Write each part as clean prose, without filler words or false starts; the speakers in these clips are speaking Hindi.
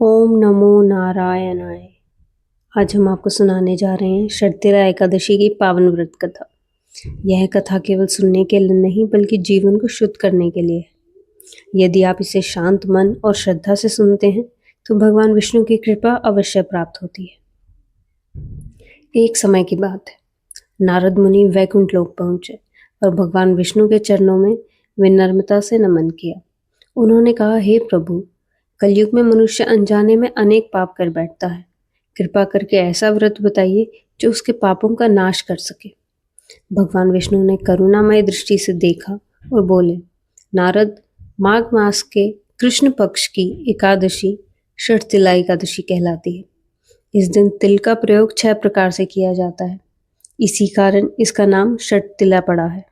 ओम नमो नारायणाय। आज हम आपको सुनाने जा रहे हैं शर्तिला एकादशी की पावन व्रत कथा। यह कथा केवल सुनने के लिए नहीं बल्कि जीवन को शुद्ध करने के लिए है। यदि आप इसे शांत मन और श्रद्धा से सुनते हैं तो भगवान विष्णु की कृपा अवश्य प्राप्त होती है। एक समय की बात है, नारद मुनि वैकुंठ लोक पहुंचे और भगवान विष्णु के चरणों में विनम्रता से नमन किया। उन्होंने कहा, हे प्रभु, कलयुग में मनुष्य अनजाने में अनेक पाप कर बैठता है। कृपा करके ऐसा व्रत बताइए जो उसके पापों का नाश कर सके। भगवान विष्णु ने करुणामय दृष्टि से देखा और बोले, नारद, माघ मास के कृष्ण पक्ष की एकादशी शर्तिला एकादशी कहलाती है। इस दिन तिल का प्रयोग 6 प्रकार से किया जाता है। इसी कारण इसका नाम शर्तिला पड़ा है।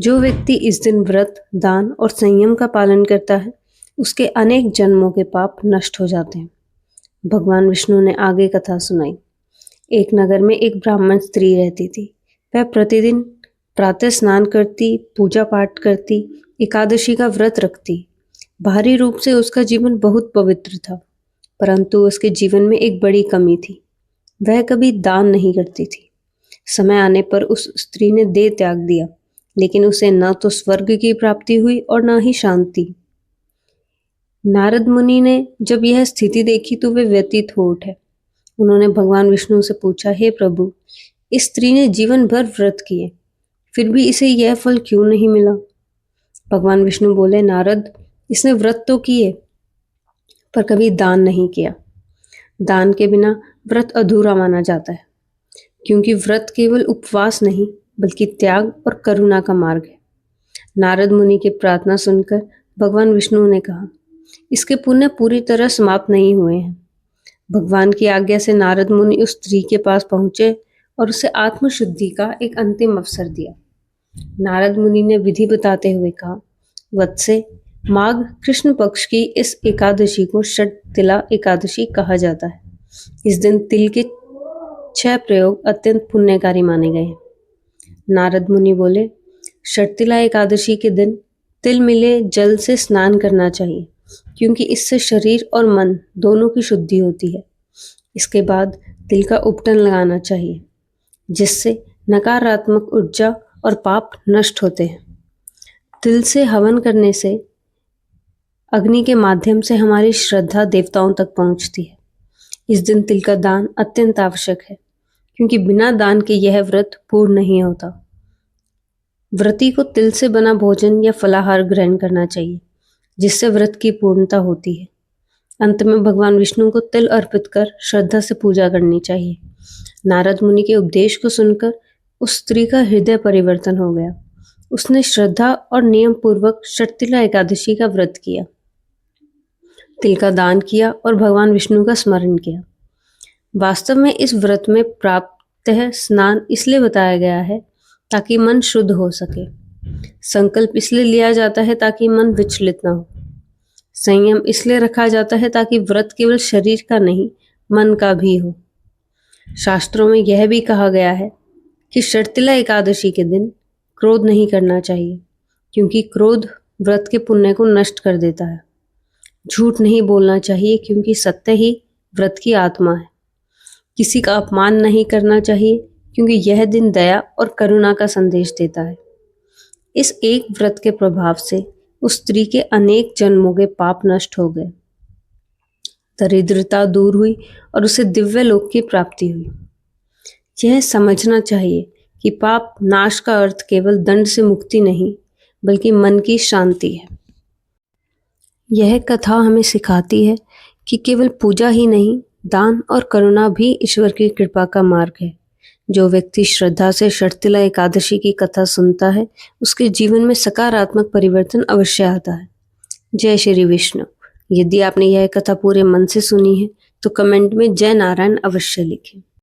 जो व्यक्ति इस दिन व्रत, दान और संयम का पालन करता है उसके अनेक जन्मों के पाप नष्ट हो जाते हैं। भगवान विष्णु ने आगे कथा सुनाई। एक नगर में एक ब्राह्मण स्त्री रहती थी। वह प्रतिदिन प्रातः स्नान करती, पूजा पाठ करती, एकादशी का व्रत रखती। बाहरी रूप से उसका जीवन बहुत पवित्र था, परंतु उसके जीवन में एक बड़ी कमी थी। वह कभी दान नहीं करती थी। समय आने पर उस स्त्री ने देह त्याग दिया, लेकिन उसे न तो स्वर्ग की प्राप्ति हुई और न ही शांति। नारद मुनि ने जब यह स्थिति देखी तो वे व्यतीत हो उठे। उन्होंने भगवान विष्णु से पूछा, हे प्रभु, इस स्त्री ने जीवन भर व्रत किए, फिर भी इसे यह फल क्यों नहीं मिला? भगवान विष्णु बोले, नारद, इसने व्रत तो किए पर कभी दान नहीं किया। दान के बिना व्रत अधूरा माना जाता है, क्योंकि व्रत केवल उपवास नहीं बल्कि त्याग और करुणा का मार्ग है। नारद मुनि की प्रार्थना सुनकर भगवान विष्णु ने कहा, इसके पुण्य पूरी तरह समाप्त नहीं हुए हैं। भगवान की आज्ञा से नारद मुनि उस स्त्री के पास पहुंचे और उसे आत्मशुद्धि का एक अंतिम अवसर दिया। नारद मुनि ने विधि बताते हुए कहा, वत्से, माघ कृष्ण पक्ष की इस एकादशी को शर्तिला एकादशी कहा जाता है। इस दिन तिल के 6 प्रयोग अत्यंत पुण्यकारी माने गए हैं। नारद मुनि बोले, शर्तिला एकादशी के दिन तिल मिले जल से स्नान करना चाहिए, क्योंकि इससे शरीर और मन दोनों की शुद्धि होती है। इसके बाद तिल का उपटन लगाना चाहिए, जिससे नकारात्मक ऊर्जा और पाप नष्ट होते हैं। तिल से हवन करने से अग्नि के माध्यम से हमारी श्रद्धा देवताओं तक पहुंचती है। इस दिन तिल का दान अत्यंत आवश्यक है, क्योंकि बिना दान के यह व्रत पूर्ण नहीं होता। व्रती को तिल से बना भोजन या फलाहार ग्रहण करना चाहिए, जिससे व्रत की पूर्णता होती है। अंत में भगवान विष्णु को तिल अर्पित कर श्रद्धा से पूजा करनी चाहिए। नारद मुनि के उपदेश को सुनकर उस स्त्री का हृदय परिवर्तन हो गया। उसने श्रद्धा और नियम पूर्वक शर्तिला एकादशी का व्रत किया, तिल का दान किया और भगवान विष्णु का स्मरण किया। वास्तव में इस व्रत में प्रातः स्नान इसलिए बताया गया है ताकि मन शुद्ध हो सके। संकल्प इसलिए लिया जाता है ताकि मन विचलित न हो। संयम इसलिए रखा जाता है ताकि व्रत केवल शरीर का नहीं, मन का भी हो। शास्त्रों में यह भी कहा गया है कि शर्तिला एकादशी के दिन क्रोध नहीं करना चाहिए, क्योंकि क्रोध व्रत के पुण्य को नष्ट कर देता है। झूठ नहीं बोलना चाहिए, क्योंकि सत्य ही व्रत की आत्मा है। किसी का अपमान नहीं करना चाहिए, क्योंकि यह दिन दया और करुणा का संदेश देता है। इस एक व्रत के प्रभाव से उस स्त्री के अनेक जन्मों के पाप नष्ट हो गए। दरिद्रता दूर हुई और उसे दिव्य लोक की प्राप्ति हुई। यह समझना चाहिए कि पाप नाश का अर्थ केवल दंड से मुक्ति नहीं बल्कि मन की शांति है। यह कथा हमें सिखाती है कि केवल पूजा ही नहीं, दान और करुणा भी ईश्वर की कृपा का मार्ग है। जो व्यक्ति श्रद्धा से शर्तिला एकादशी की कथा सुनता है उसके जीवन में सकारात्मक परिवर्तन अवश्य आता है। जय श्री विष्णु। यदि आपने यह कथा पूरे मन से सुनी है तो कमेंट में जय नारायण अवश्य लिखें।